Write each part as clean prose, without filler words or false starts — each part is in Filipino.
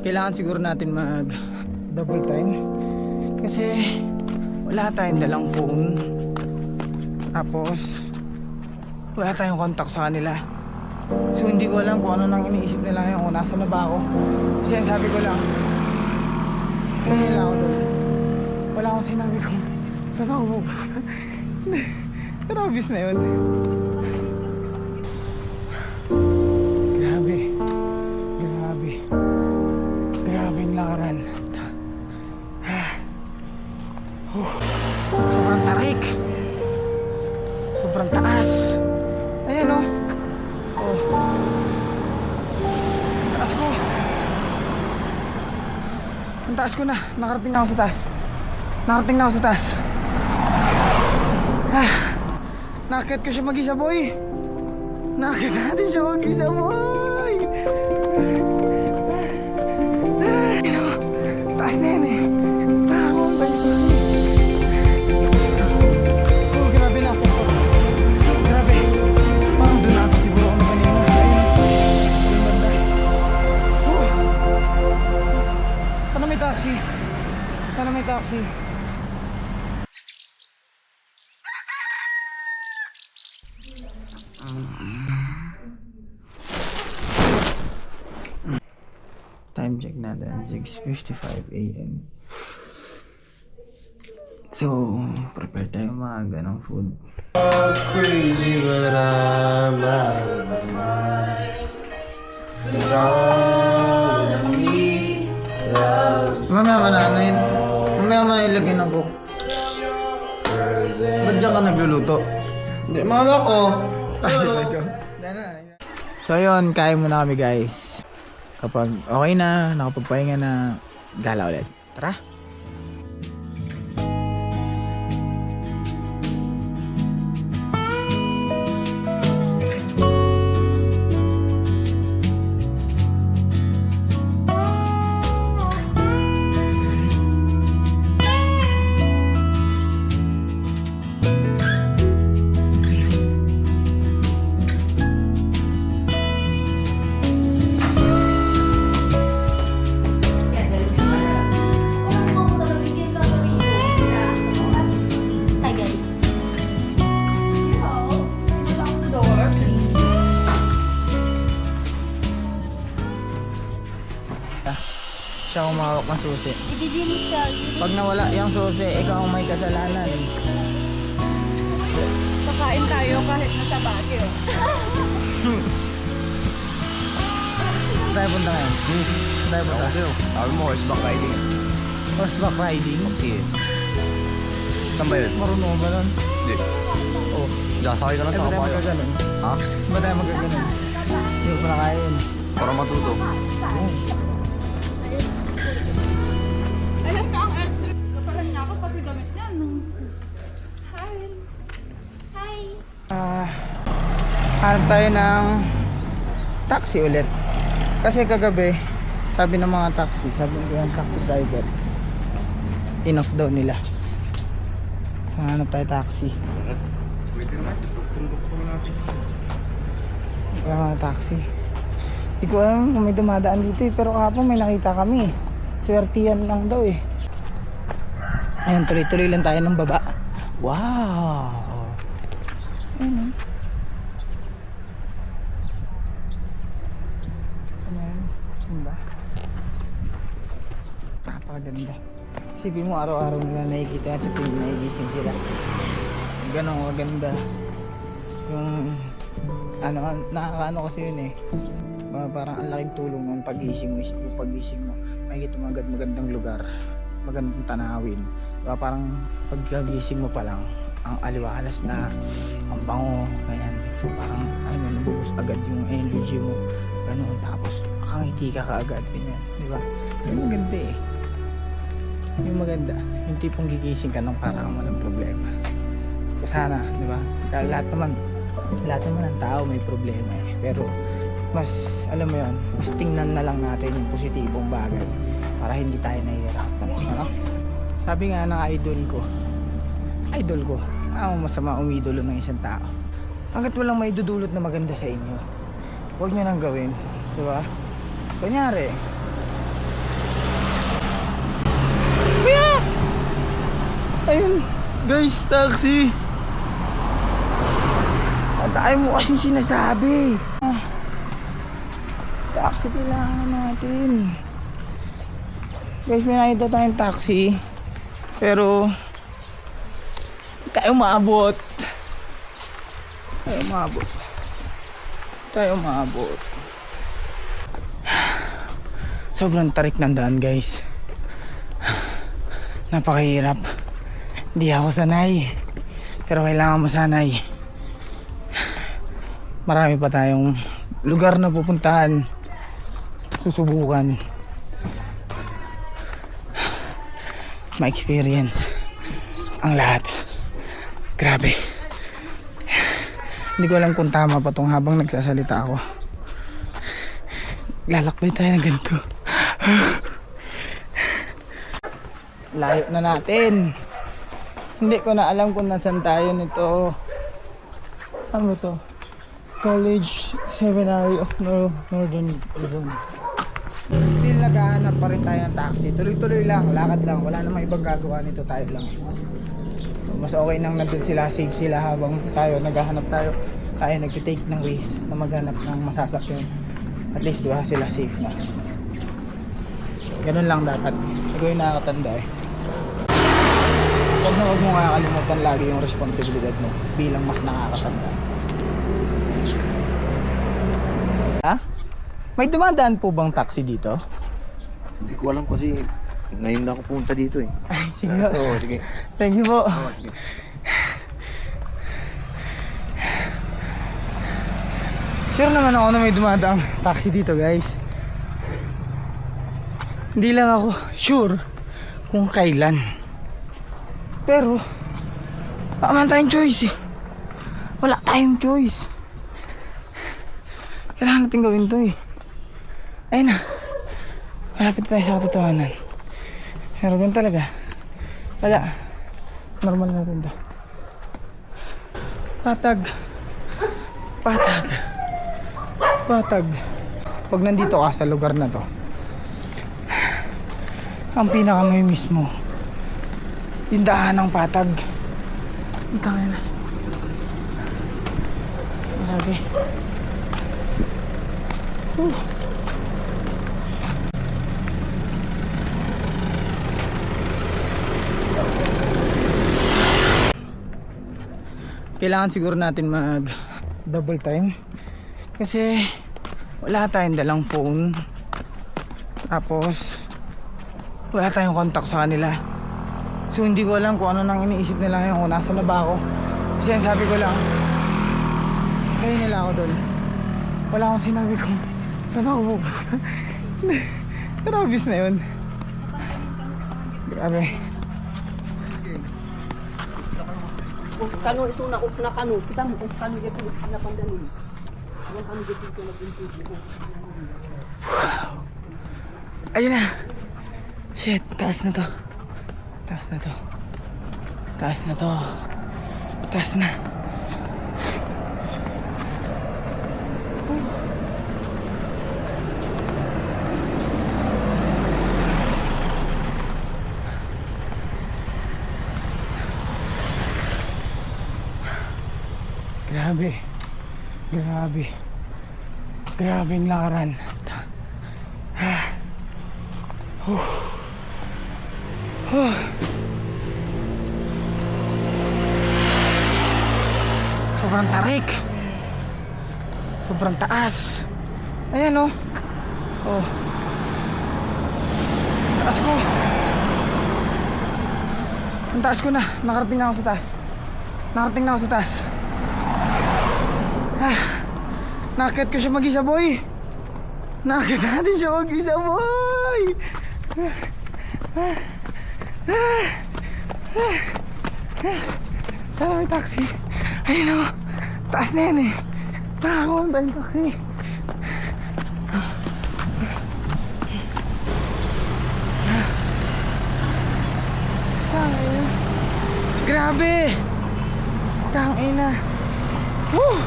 kailangan siguro natin mag double time kasi wala tayong dalang phone, tapos wala tayong contact sa kanila. So hindi ko alam kung ano nang iniisip nila ngayon, kung nasa na ba ako. Kasi sabi ko lang, hindi lang ako doon. Wala akong sinabi kung saan ako pupunta. Pero obvious na yun. Grabe. Grabe. Grabe yung lakaran. Sobrang tarik. Sobrang taas. Ayan o. Oh. Taas ko. Ang taas ko na. Nakarating na ako sa taas. Nakarating na ako sa taas. Nakakit ko siya mag-isa, boy. Nakakit natin siya mag-isa, boy. Taas na yan eh. Oh, grabe na ako. Grabe. Parang doon ako siguro kung kanina. Ayun, banda. Sana may taxi. Sana may taxi. Time check natin, 6:55 AM. So, prepare tayo maaga ng food. Crazy but I'm out of my mind. It's all of me. Mamaya ka na, Anayin. Mamaya ka na ilagay ng cook. Ba't dyan ka nagluluto? Hindi, mahal ako. So ayun, kain muna kami guys. Kapag okay na, nakapagpahinga na, gala ulit. Tara! Siya umawak ng susi. Ibibili siya. Pag nawala yung susi, ikaw ang may kasalanan. Pakain tayo kahit nasa Baguio. Saan tayo punta ngayon? Saan tayo punta? Sabi mo, horseback riding. Horseback riding? Sige. Saan ba yun? Marunong ka ba nun? Hindi. Oo. Dasakay ka lang Eh, sa ba tayo kabayo. magaganon? Ha? Ba tayo magaganon? Hindi ko pa na kaya yun. Para matuto. Ayun na ang electric. Kapalan na ako pati damit niyan. Hi. Hi. Hanap tayo ng taxi ulit. Kasi kagabi, sabi ng mga taxi, sabi ng taxi driver, enough daw nila. So hanap tayo taxi. Kaya mga taxi. Hindi ko alam kung may dumadaan dito eh, pero kahapon may nakita kami. Swertihan lang daw eh. Ayan, tuloy-tuloy lang tayo ng baba. Wow! Ayan. Ayan. Saan ba? Napakaganda. Isipin mo araw-araw nila nakikita yan sa TV, nagigising sila. Ganun maganda. Yung nakakaano kasi yun eh. Parang ang laking tulong ng pagising mo. Isip mo pagising mo, makikita mo agad magandang lugar, magandang tanawin. Parang pagkagising mo pa lang, ang aliwalas na, ang bango, ganyan. So parang alam mo, nabubus agad yung energy mo, ganoon. Tapos makangiti ka kaagad, ganyan, di ba? Yung maganda eh. Yung maganda, yung tipong gigising ka nang parang walang problema. So sana, di ba? Lahat naman ng tao may problema eh. Pero mas, alam mo yun, mas tingnan na lang natin yung positibong bagay para hindi tayo nahihirapan. Ano? Sabi nga ng idol ko, masama umidolo ng isang tao. Hanggat walang may dudulot na maganda sa inyo, huwag nyo nang gawin, di ba? Kunyari, Ayun, guys, taxi. Ang tayo mo kasi sinasabi. Taxi kailangan natin. Guys, may nakita tayong taxi. Pero hindi tayo maabot. Tayo maabot. Sobrang tarik ng daan, guys. Napakahirap. Hindi ako sanay. Pero kailangan masanay. Marami pa tayong lugar na pupuntahan. Susubukan. Ma-experience ang lahat. Grabe. Hindi ko alam kung tama pa tong habang nagsasalita ako. Lalakbay tayo ng ganito. Layo na natin. Hindi ko na alam kung nasan tayo nito. Ano to? College Seminary of Northern Luzon. Still naghahanap pa rin tayo ng taxi. Tuloy-tuloy lang, lakad lang. Wala namang ibang gagawa nito, tayo lang. Mas okay nang nandun sila, safe sila habang tayo naghahanap tayo nagtitake ng ways na maghanap ng masasakyan. At least diba sila safe na. Ganun lang dapat. Ikaw yung nakakatanda eh. Huwag mo kakalimutan lagi yung responsibilidad mo bilang mas nakakatanda. Ha? May dumadaan po bang taxi dito? Hindi ko alam kasi ngayon na ako pumunta dito eh. Ay, sige. Oo, sige. Thank you po. Oo, sige. Sure naman ako na may dumadaang taxi dito, guys. Hindi lang ako sure kung kailan. Pero wala man tayong choice eh. Wala tayong choice. Kailangan natin gawin to eh. Ayun na. Malapit tayo sa katotohanan. Pero ganun talaga. Kaya normal natin to. Patag. Pag nandito ka sa lugar na to, ang pinakamimiss mo tindahan ng patag. Ang tangin na. Grabe. Kailangan siguro natin mag double time kasi wala tayong dalang phone, tapos wala tayong contact sa kanila. So hindi ko alam kung ano nang iniisip nila ngayon, kung nasa na ba ako. Kasi ang sabi ko lang, kayo nila ako doon. Wala akong sinabi kung saan ako pupunta. Pero obvious na yun. Grabe. Kano ito na kano, kita mo kung kano dito na pandalin. Yung kano dito na nag-intindi. Ayun na. Shit, taas na to. Taas na to. Taas na to. Taas na. Grabe. Grabe. Grabing lakaran. Sobrang tarik. Sobrang taas. Ayan oh. Oh. Taas ko. Ang taas ko na. Nakarating na ako sa taas. Nakarating na ako sa taas. Nakakit ko siya mag-isa, boy. Nakakit natin siya mag-isa, boy. Sana may taxi. Ayun o. Taas na yan eh. Nakakuha tayong taxi. Tangina. Grabe. Tangina. Woo!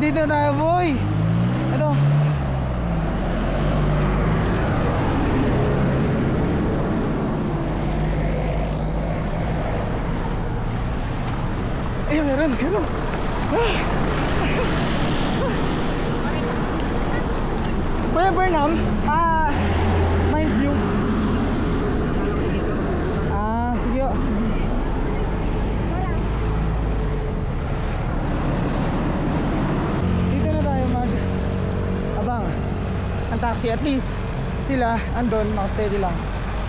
Dito tayo, boy. Ano? Meron. Kuya Burnham, Mines View. Sige. Dito na tayo abang ang taxi, at least sila andon, naka-steady lang.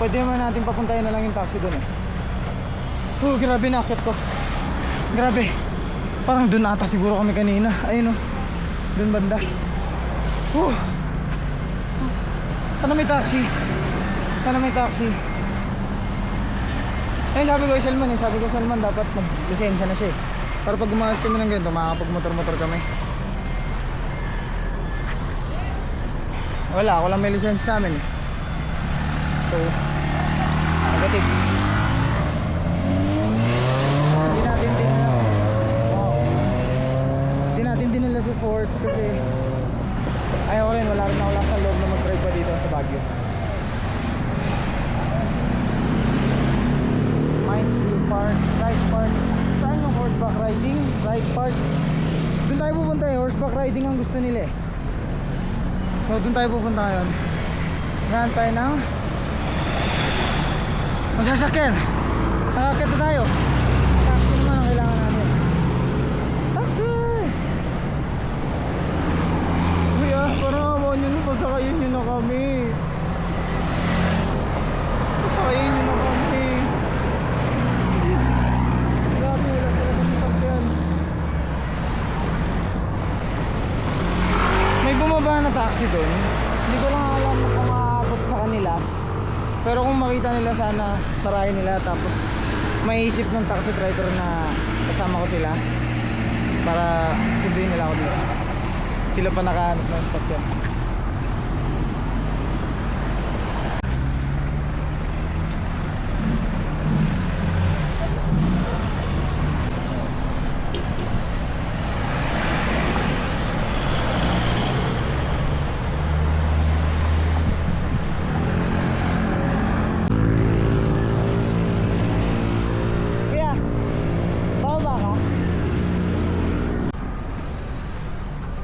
Pwede naman natin papuntahin na lang yung taxi doon eh. Grabe, nakakit ko. Grabe. Parang doon ata siguro kami kanina. Ayun o. Doon banda. Sana may taxi. Ayun, sabi ko Salman dapat mag-lisensya na siya eh. Para pag gumagas kami ng ganito, makakapag-motor kami. Wala, ako lang may lisensya sa amin eh. So, negative. Hindi natin dinala sa fort kasi ayaw ko rin, wala rin ako lang sa loob na mag-drive pa dito sa Baguio. Mines View Park, Ride Park. Saan yung horseback riding? Ride Park. Doon tayo pupunta eh, horseback riding ang gusto nila eh. So doon tayo pupunta ngayon. Ngayon tayo ng masasakyan. Nakakit na tayo. Taxi naman ang kailangan natin. Taxi! Kuya, parang awan nyo na, pasakayin nyo na kami. Pasakayin nyo na kami. Grabe, wala talaga ng sakyan. May bumaba na taxi doon. Hindi ko lang alam kung maabot sa kanila. Pero kung makita nila, sana tarayin nila. Tapos maiisip ng taxi driver na kasama ko sila para sunduin nila ako dito. Sila pa nakahanap ng sakyan.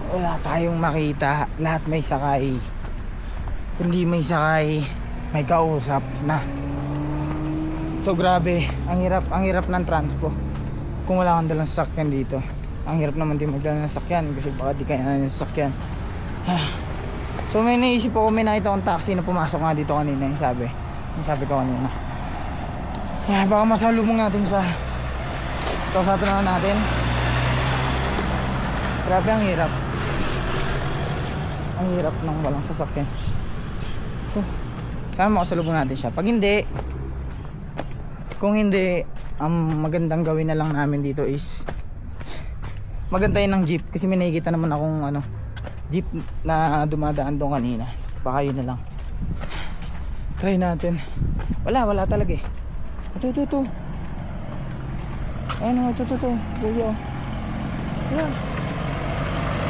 Wala tayong makita, lahat may sakay. Kundi may sakay, may kausap na. So grabe, ang hirap ng transpo. Kung wala kang dalang sasakyan dito. Ang hirap naman din magdala ng sasakyan kasi baka di kaya na ng sasakyan. So may naisip ako, may nakita akong taxi na pumasok nga dito kanina, yung sabi ko kanina. Baka masalubong natin siya. Kausapin na natin. Grabe, ang hirap. Ang hirap ng walang sasakyan. So, sana makasalubong natin siya. Pag hindi, kung hindi, ang magandang gawin na lang namin dito is magantayin ng jeep. Kasi may nakikita naman akong jeep na dumadaan doon kanina. So, baka yun na lang. Try natin. Wala talaga eh. Ito. Ayun o, ito. Gulyo. Ayan.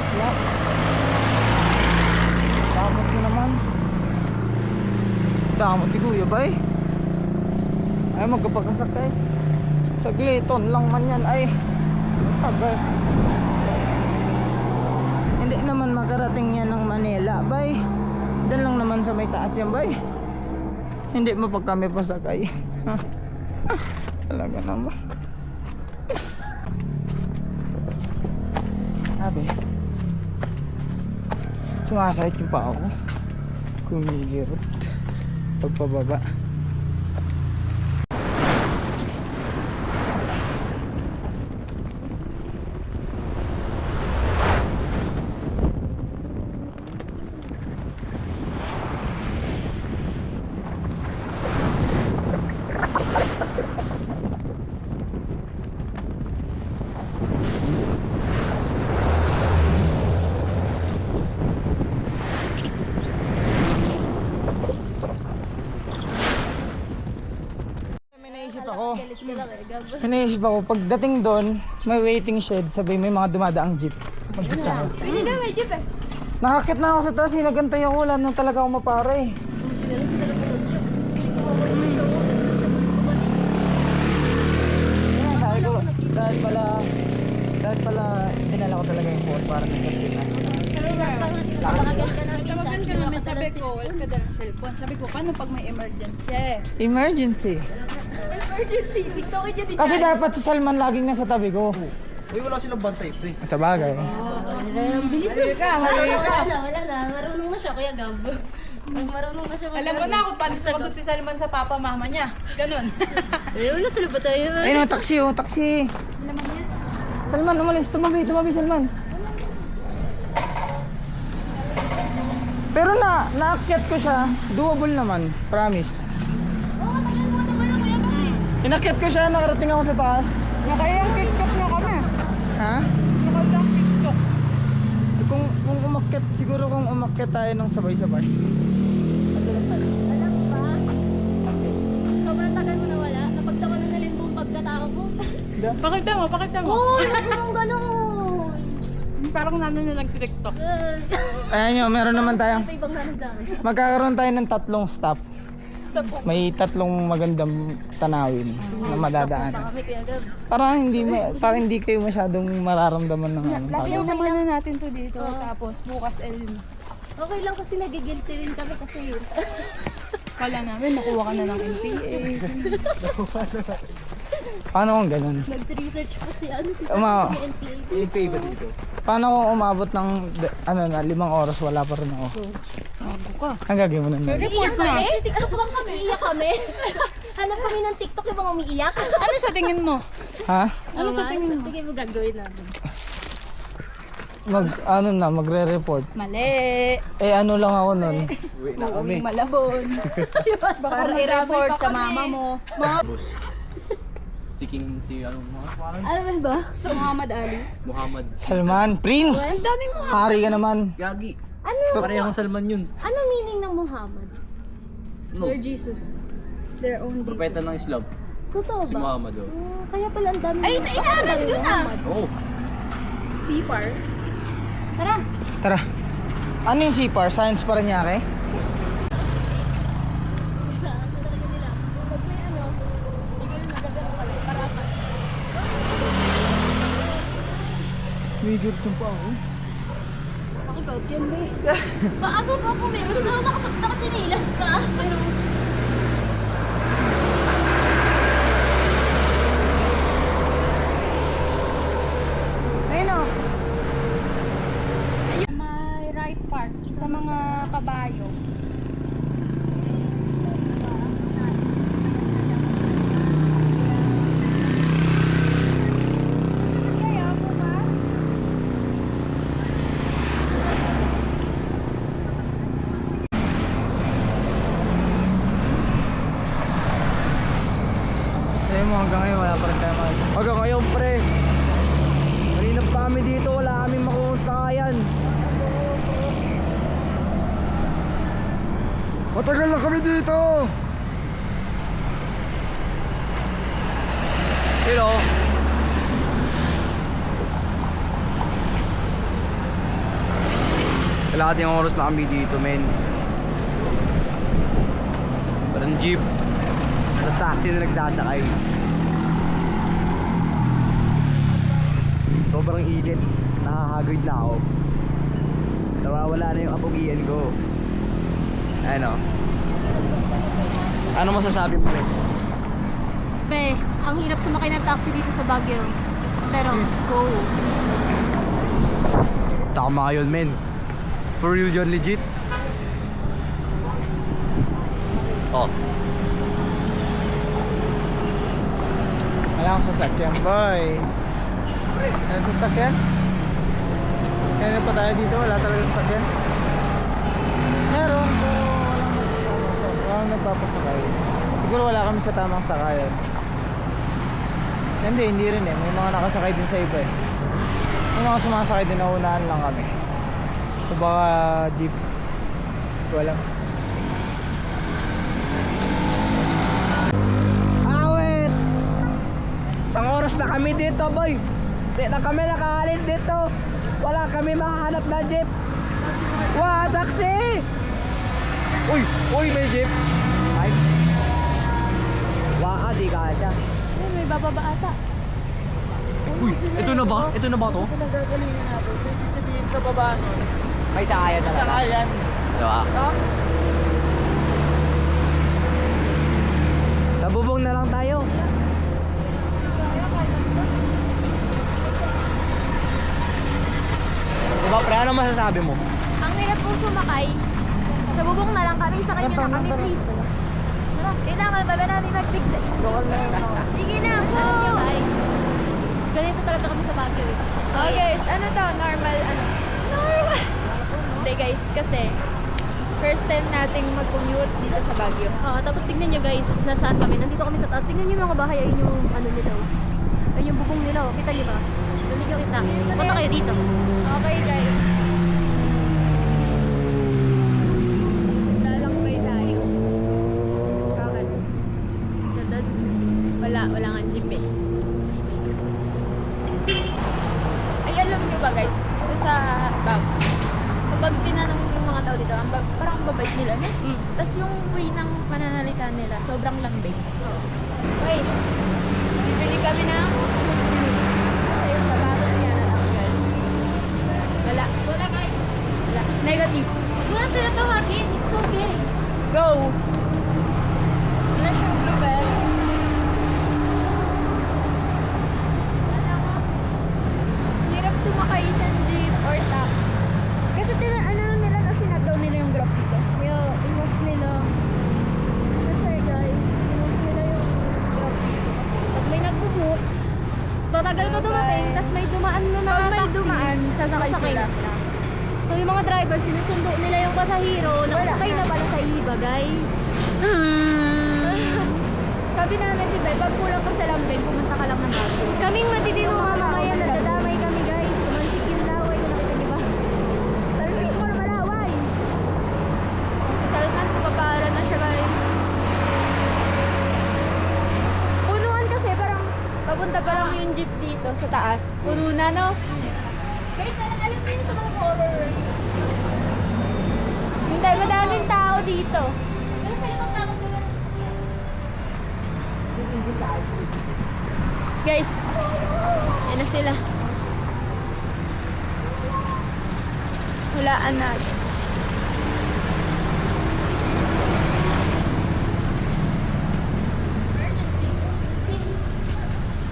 Wala. Damot ko naman. Damot ni Kuya ba eh. Ay, magkapagkasakay. Sagliton lang man yan. Ay, tagal. Hindi naman makarating yan ng Manila bay. Doon lang naman sa may taas yan bay. Hindi mo pag kami pasakay. Talaga naman. Sabi, sumasakit yung pa ako. Kumigirot pagpababa. Naisip ako, pagdating doon, may waiting shed, sabi may mga dumadaang jeep. Magpitsara. Hindi na, may jeep eh. Nakakit na ako sa taas, nagantay ako, wala nang talaga ako mapare. Sabi ko, dahil pala Dapat pala, dinala ko talaga yung phone para nag-update na. Tawagan ka namin Tawagan ka namin, sabi ko, wala ka dala ng cellphone. Sabi ko, paano pag may emergency? Emergency. Emergency! TikTok ka dyan. Kasi dapat si Salman laging nasa tabi ko. Uy, wala silang bantay, pre. Sa bagay. Bilis ka, Wala na. Marunong na siya, Kuya Gab. Marunong na siya. Alam ko na kung paano sumagot si Salman sa papa mama niya. Ganon. Wala sila ba tayo? Ayun o, taxi o, taxi. Salman, umalis. Tumabi, Salman. Pero naakyat ko siya. Doable naman. Promise. Inakyat ko siya, nakarating ako sa taas. Nakayang TikTok na kami. Ha? Nakayang TikTok. Kung umakyat, siguro kung umakyat tayo ng sabay-sabay. Alam mo ba? Sobrang tagal mo na wala. Napagtawanan na rin mong pagkatao mo. Pakita mo. Oo, ganun. Parang nano na nag-TikTok. Ayan nyo, meron naman tayong May ibang namin sa akin. magkakaroon tayo ng 3 stop. May 3 magandang tanawin na madadaan. Kami, Kuya Gab. Parang hindi kayo masyadong mararamdaman ng ano. Last year naman na natin to dito. Tapos bukas Okay lang kasi nagigilty rin kami kasi yun. kala namin nakuha ka na ng NPA. Paano kung ganun? Nag-research pa si Uma- NPA. Paano kung umabot ng 5 oras wala pa rin ako? Bago ka. Ang gagawin mo nun? Report na. TikTok lang kami. Iiyak kami. Hanap kami ng TikTok yung mga umiiyak. Ano sa tingin mo? Ha? Ano sa tingin mo? Tingin mo gagawin namin. Magre-report. Mali. Ano lang ako nun. Uwing malabon. Para i-report sa mama mo. Seeking si Ano ba? Sa Muhammad Ali. Muhammad Salman, Prince! Ang daming mga. Hari ka naman. Yagi. Ano? Parehong Salman yun. Ano meaning ng Muhammad? No. They're Jesus. Their own Jesus. Propeta ng Islam. Totoo Si ba? Muhammad oh. Kaya pala ang dami. Ay, inaarap yun ah. Oh. Sipar. Tara. Tara. Ano yung CPAR? Science para niya, okay? Sa ano talaga nila? Pag may ano, hindi ka rin nagagano pala. Parapas. Major kung pa ako. Pakikaw, yan ba eh. Paano ba kung meron na nakasakta ka tinilas ka? Pero Ayun o. May right part sa mga kabayo. Sabi mo hanggang ngayon wala pa rin tayo mag... Hanggang ngayon pre. Kanina pa kami dito, wala kaming makuha sakayan. Matagal na kami dito. Hello. Kalahating oras na kami dito, men. Parang jeep. Parang taxi na nagsasakay. Sobrang init. Nakahagod na ako. Nawawala na yung apogian ko. Ano? Ano masasabi mo, men? Be, ang hirap sumakay ng taxi dito sa Baguio. Pero, go. Tama yun, men. For real yun, legit. Oh. Wala akong sasakyan, boy. Ano sasakyan? Kaya pa tayo dito, wala talaga sasakyan. Meron, pero walang nagpapasakay. Siguro wala kami sa tamang sakayan. Hindi rin eh. May mga nakasakay din sa iba eh. May mga sumasakay din, naunahan lang kami. O baka jeep. Hindi ko alam. Awit! Isang oras na kami dito, boy. Di na kami nakaalis dito. Wala kami makahanap na jeep. Wow, taxi! Uy, may jeep. Ay. Waka, di ka siya. Ay, may bababa ata. Uy, Uy, ito na ba? Ito na ba to? Pinagagalingan natin. So, ibig sabihin sa baba nun. May sakayan talaga. Sakayan. Diba? Sa bubong na lang tayo. Diba pre, ano masasabi mo? Ang hirap po sumakay. Sa bubong na lang kami, sa kanya na kami, please. Kailangan ba namin mag-fix sa inyo? Sige na, go! Guys, ganito talaga kami sa Baguio eh. Oh guys, ano to? Normal, ano? Normal! Hindi guys, kasi first time nating mag-commute dito sa Baguio. Oo, tapos tignan nyo guys, nasaan kami. Nandito kami sa taas. Tignan nyo yung mga bahay, ayun yung ano nila. Ayun yung bubong nila. Oh. Kita nyo ba? Doon nyo kita. Punta kayo dito. Okay guys. Lalakbay tayo. Bakit? Ganda. Wala nga jeep eh. Ay, alam nyo ba guys, dito sa Baguio, kapag tinanong yung mga tao dito, parang ang babait nila, no? Tapos yung way ng pananalita nila, sobrang lambing. Wait, bibili kami ng shoes glue. Kasi yung sapatos niya natanggal. Wala guys. Wala. Negative. Wala sila tawagin. It's okay. Go! Wala siyang blue bell. Hirap sumakay ng jeep or taxi. Kasi ano nila na sinagdaw nila yung graph dito. Yo, inok nila. Kasi guys, inok nila yung grab dito. Kasi pag may nagbubook, matagal ko dumating, tapos may dumaan na Pag may taxi, dumaan, sasakay sila. So yung mga driver, sinusundo nila yung pasahero, nakasakay na pala sa iba, guys. Sabi namin, di ba, pag kulang pa sa lambing, pumunta ka lang ng Baguio. Kaming matitino mga mamaya, nadadamay kami, guys. Tumansik yung laway, kung nakita niyo ba? Talsik mo na malaway. Si Salman, papara na siya, guys. Punuan kasi, parang papunta pa lang yung jeep dito sa taas. Puno na, no? Guys, alam niyo sa mga horror. Hindi, madaming tao dito. Pero sa'yo magtakot nila ng Guys, yan na sila. Hulaan natin.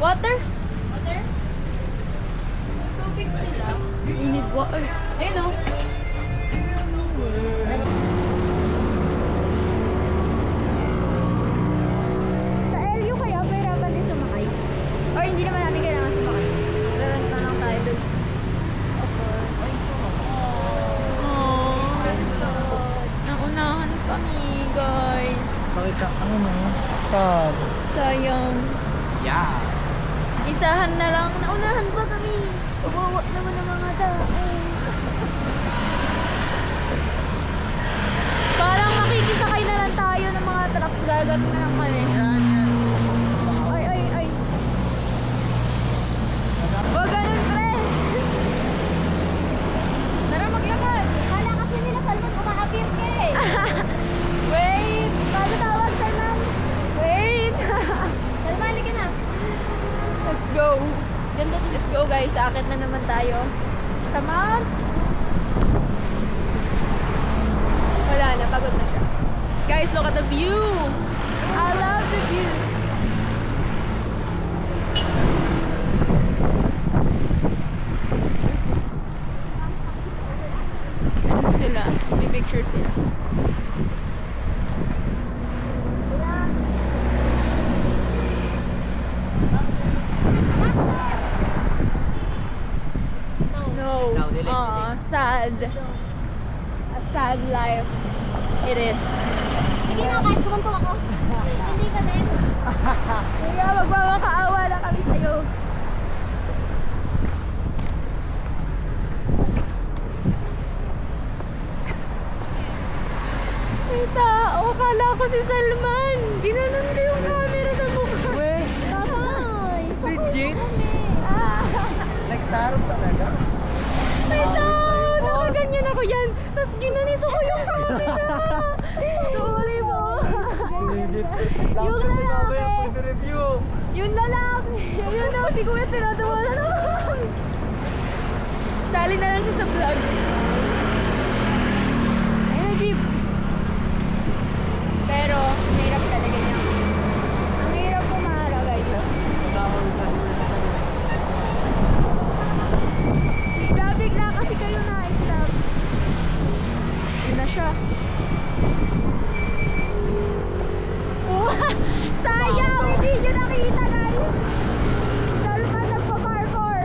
Water? Water? Tubig sila. We need water. Ayun o. Sa LU kaya, pahirapan din sumakay? Or hindi naman natin kailangan sumakay? Meron na lang tayo doon. Naunahan kami, guys. Bakit ka, ano no? Sad. Sayang. Yeah. Isahan na lang. Naunahan pa kami. Kawawa naman ang mga tao. Parang makikisakay na lang tayo ng mga truck. Gagat na lang kami. Ay. Huwag ganun, pre. Tara, maglakad. Kala kasi nila Salman umaapir ka eh. Wait. Paano tawag, Salman? Wait. Salman, halika na. Let's go. Let's go, guys. Aakit na naman tayo sa mount. Wala na, pagod na siya. Guys, look at the view. I love the view. Ano sila? May picture sila. No. No, delete, Sad. A sad life. It is. Sige na, kahit kumantong ako. Hindi ka din. Kuya, magmamakaawa na kami sa'yo. May tao. Akala ko si Salman. Ginanon ko yung camera sa mukha. Weh, Ay, legit? Ah, Nagsarap talaga. may tao. Nakaganyan ako yan. Tapos ginanito ko yung camera. Sorry po. Yung lalaki. Review. Yung lalaki. Yun na, si Kuya tinatawa na naman. Sali na lang siya sa vlog. Ayun, jeep. Pero, mahirap talaga niya. Ang hirap pumaharap, guys. Bigla kasi kayo na i-stop. Yun na siya. Oh, sayang! Hindi nyo nakita, guys! Lalo pa nagpa-parkour.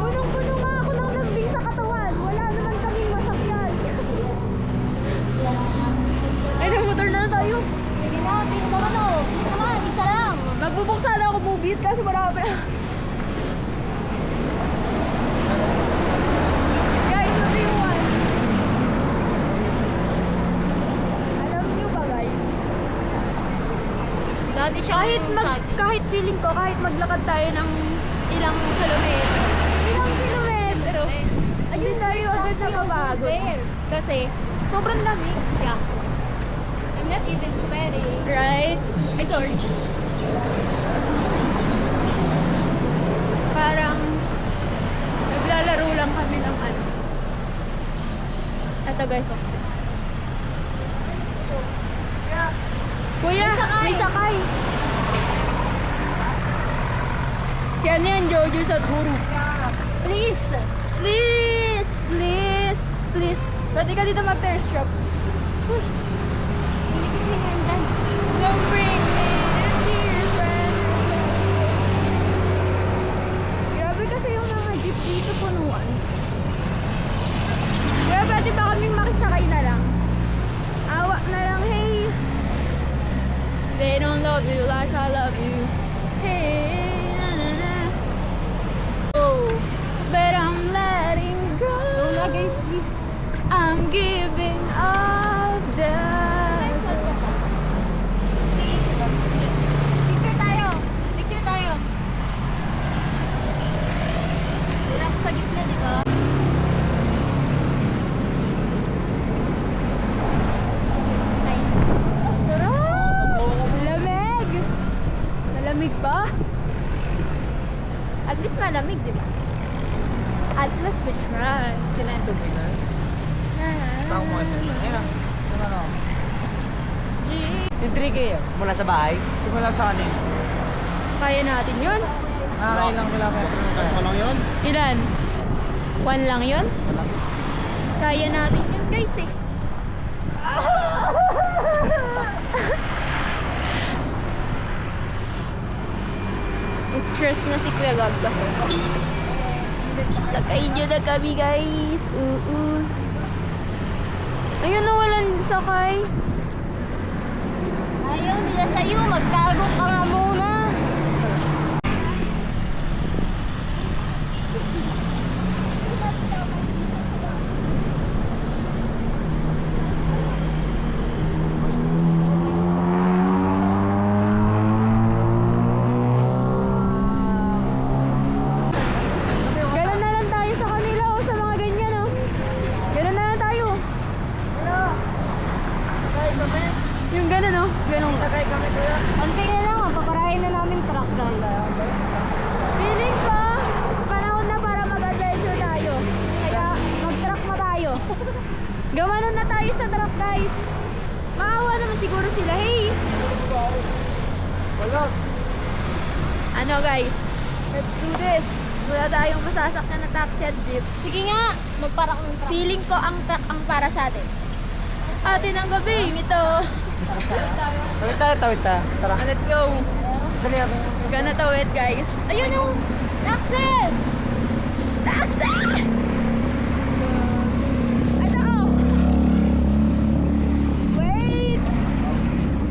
Punong-puno nga ako ng lambing sa katawan. Wala naman kaming masakyan. Ay, nag-motor na tayo. Sige na, tingin naman o. Naman, isa lang. Magbubuksan ako bubit kasi marami na. Guys, what do you want? Alam niyo ba, guys? Dati siya Kahit feeling ko, kahit maglakad tayo ng ilang kilometro. Ilang kilometro? Ayun tayo agad na mabago. Kasi, sobrang lamig. Yeah. I'm not even sweating. Right? Ay, sorry. Parang naglalaro lang kami ng ano. Ito guys, oh. Kuya, may sakay. Si ano yan, Jojo sa guru. Please! Please! Please! Please! Pwede ka dito mag-thirst trap. Don't bring me the tears when grabe kasi yung mga jeep dito punuan. Kaya pwede ba kaming makisakay na lang? Awa na lang, hey. They don't love you like I love you. Hey, na na na. Oh, but I'm letting go. Go na guys, please. I'm giving up the picture tayo. Picture tayo. Wala ko sa gitna, di ba? Ay. Sarap! Malamig! Malamig ba? At least malamig, di ba? At least we try. Kinento mo na. Tao mo kasi. Ayun ah. Yung ano. Yung 3K ah. Mula sa bahay? Simula sa kanin. Kaya natin yun? Nakakailang kilometro na tayo. Walang yun? Ilan? 1 lang yun? Walang. Kaya natin yun guys eh. Stress na si Kuya Gab. Sakay nyo na kami guys. Ayun na walang sakay. Ayaw nila sa'yo, magtago ka nga muna. Ganon na lang tayo sa kanila o sa mga ganyan oh. Ganon na lang tayo. Yung ganon oh. Ganon. Sakay kami kuya. Konti na lang, paparahin na namin truck guys. Feeling ko, panahon na para mag-adventure tayo. Kaya mag-truck na tayo. Gamanon na tayo sa truck guys. Maawa naman siguro sila. Hey! Wala. Ano guys? Let's do this. Wala tayong masasakyan na taxi at jeep. Sige nga, magparak ng truck. Feeling ko ang truck ang para sa atin. Atin ang gabi. Ito. Tawid tayo, tawid tayo. Tara. Let's go. Dali ako. Gonna tawid guys. Ayun yung taxi! Taxi! Ano? Wait!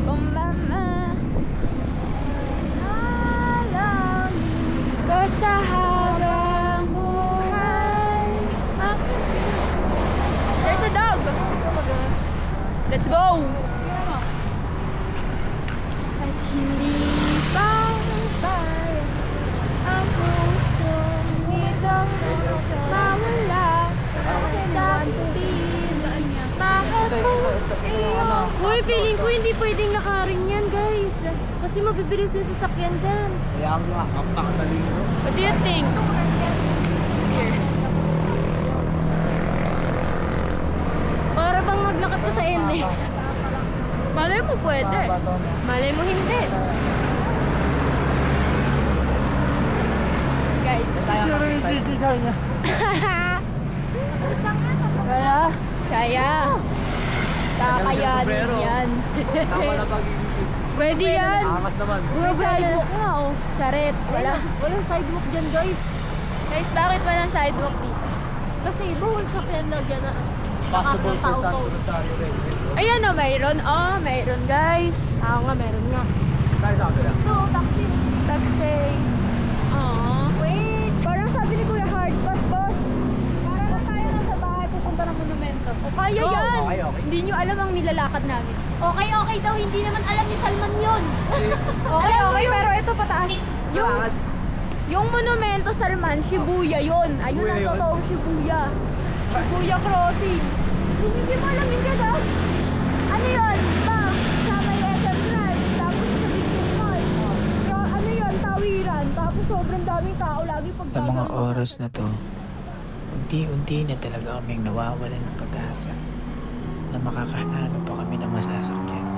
Kumbama alam ko sa habang buhay. There's a dog! Let's go! At hindi pa parang ang puso nito mawala sa pagtiba. Kasi mabibilis yung sasakyan dyan. Kaya ang nakakatalino. What do you think? Para bang maglakad ka sa NX. Malay mo pwede. Malay mo hindi. Guys. Kaya. Kakayanin yan. Tama na pagiging Pwede yan. angas naman. May sidewalk nga oh. Charet. Wala. Walang sidewalk dyan, guys. Guys, bakit walang sidewalk dito? Kasi bawal sakyan lang dyan na Possible for San nakakatao. Rosario rin. Ayan oh, mayroon. Oh, mayroon guys. Oo nga, meron nga. Tayo sa kabila. Ito, taxi. Taxi. Oh. Wait, parang sabi ni Kuya Hard, boss. Para na tayo nasa bahay pupunta ng monumento. O kaya Go. yan. Okay, okay. Hindi nyo alam ang nilalakad namin. Okay daw, hindi naman alam ni Salman yun. Okay, pero ito pataas. Yung monumento Salman, Shibuya yun. Ayun ang Shibuya yun? totoong Shibuya. Shibuya Crossing. Hindi mo alam yun ka Ano yun? Ba? Sa may SM Drive. Tapos sa Big Mall. Pero ano yun? Tawiran. Tapos sobrang daming tao. Lagi pag Sa mga oras na to, unti-unti na talaga kaming nawawalan ng pag-asa na makakahanap pa kami ng masasakyan.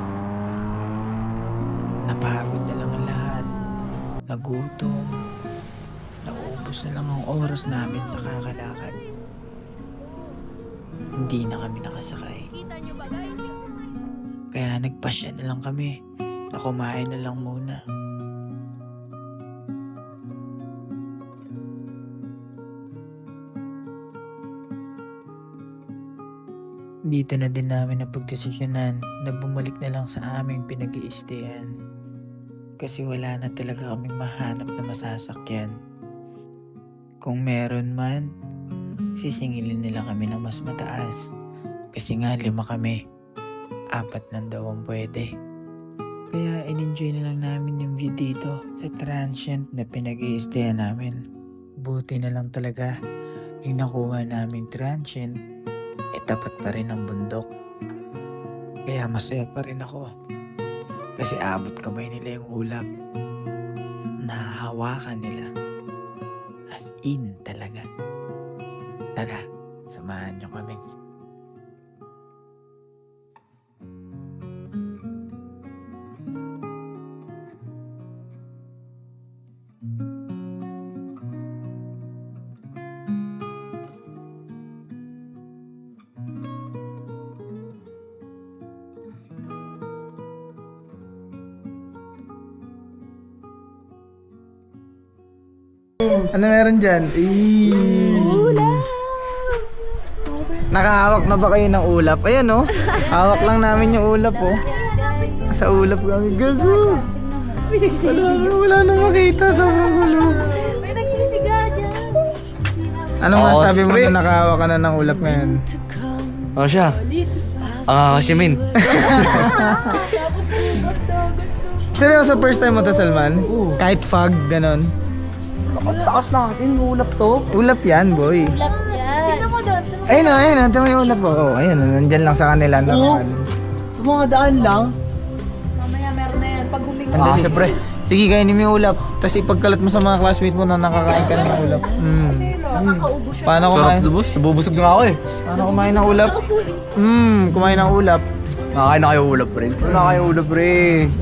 Napagod na lang ang lahat. Nagutom. Nauubos na lang ang oras namin sa kakalakad. Hindi na kami nakasakay. Kita nyo ba guys? Kaya nagpasya na lang kami na kumain na lang muna. Dito na din namin napagdesisyonan na bumalik na lang sa aming pinag-iistayan. Kasi wala na talaga kaming mahanap na masasakyan. Kung meron man, sisingilin nila kami ng mas mataas. Kasi nga 5 kami. 4 lang daw ang pwede. Kaya in-enjoy na lang namin yung view dito sa transient na pinag-i-stayan namin. Buti na lang talaga yung nakuha naming transient tapat pa rin ang bundok. Kaya masaya pa rin ako. Kasi abot kamay nila yung ulap. Nahahawakan nila. As in talaga. Tara, samahan nyo kami. Ano meron dyan? Nakahawak na ba kayo ng ulap? Ayan oh. Hawak lang namin yung ulap oh. Sa ulap kami. Gago. Wala na makita sa ulap. May nagsisiga dyan. Ano masasabi mo na nakahawak ka na ng ulap ngayon? Ano siya? Si Min. Seryoso, first time mo to, Salman? Kahit fog, ganon. Taas natin, ulap to. Ulap yan, boy. Ulap yan. Tignan mo doon. Ayun o, ayun o. Ito yung ulap po. Oh, ayun o. Nandyan lang sa kanila. Oo. Sa mga daan lang. Mamaya meron na yan. Pag huminga. Syempre. Sige, kainin mo yung ulap. Tapos ipagkalat mo sa mga classmate mo na nakakain ka ng ulap. Nakakaubos siya. Paano kumain? Nabubusog na ako eh. Paano kumain ng ulap? Kumain ng ulap. Nakakain na kayo ulap rin. Wala kayo ulap, pre.